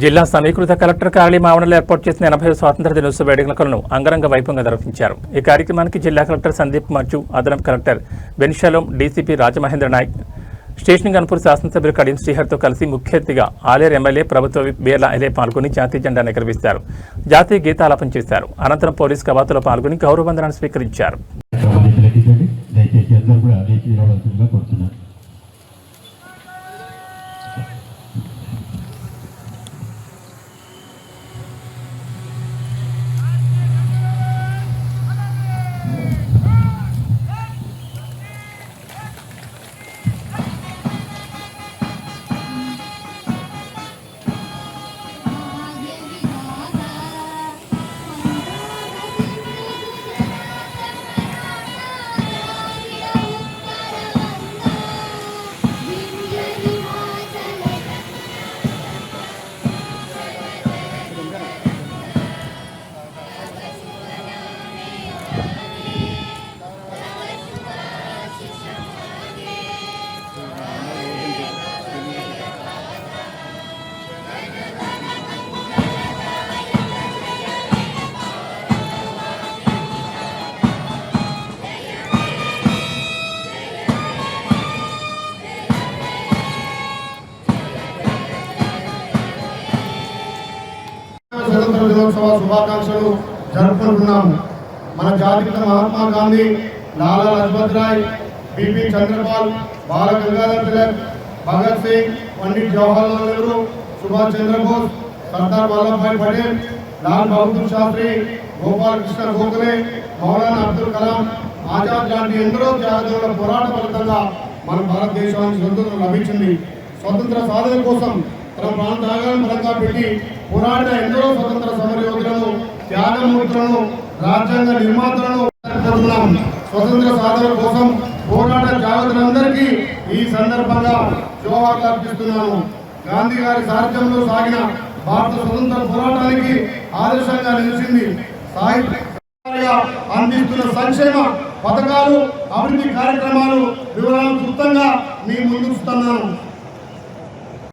జిల్లా సమీకృత కలెక్టర్ కార్యాలయం ఆవరణలో ఏర్పాటు చేసిన 80వ స్వాతంత్ర దినోత్సవ వేడుకలను అంగరంగ వైభవంగా నిర్వహించారు. ఈ కార్యక్రమానికి జిల్లా కలెక్టర్ సందీప్ మచ్చు, అదనపు collector Ben Shalom, DCP Rajamahendra Naik, station Ghanpur శాసనసభ్యులు కడియం శ్రీహర్తో కలిసి ముఖ్య అతిథిగా ఆలేరు ఎమ్మెల్యే ప్రభుత్వ బేర్ల ఎలే పాల్గొని జాతీయ జెండా ఎగురవేశారు. జాతీయ గీతాలాపన చేశారు. అనంతరం పోలీసు కవాతులో పాల్గొని గౌరవ వందనాన్ని స్వీకరించారు. స్వతంత్ర దినోత్సవ శుభాకాంక్షలు జరుపుకుంటున్నాము. మన జాతిపిత మహాత్మా గాంధీ, లాలా లజపత్ రాయ్, బిపి చంద్రపాల్, బాల గంగాధర్ తిలక్, భగత్ సింగ్, పండిట్ జవహర్లాల్ నెహ్రూ, సుభాష్ చంద్రబోస్, సర్దార్ వల్లభాయ్ పటేల్, లాల్ బహదూర్ శాస్త్రి, గోపాల్ కృష్ణ గోఖలే, మౌలానా అబ్దుల్ కలాం ఆజాద్ లాంటి ఎందరో త్యాగదనుల పోరాట ఫలితంగా మన భారతదేశానికి స్వతంత్రం లభించింది. స్వతంత్ర సాధన కోసం తన ప్రాణ త్యాగాలను పరంగా పెట్టి పోరాడిన ఎందరో స్వతంత్ర సమరయోధులను, త్యాగమూర్తులను, రాజ్యాంగ నిర్మాతలను స్వతంత్ర సాధన కోసం పోరాట త్యాగతులందరికీ ఈ సందర్భంగా జోహార్లు అర్పిస్తున్నాను. గాంధీ గారి సారథ్యంలో సాగిన భారత స్వతంత్ర పోరాటానికి ఆదర్శంగా నిలిచింది. సాహిత్యంగా అందిస్తున్న సంక్షేమ పథకాలు, అభివృద్ధి కార్యక్రమాలు వివరాలు క్లుప్తంగా మీ ముందుస్తున్నాను.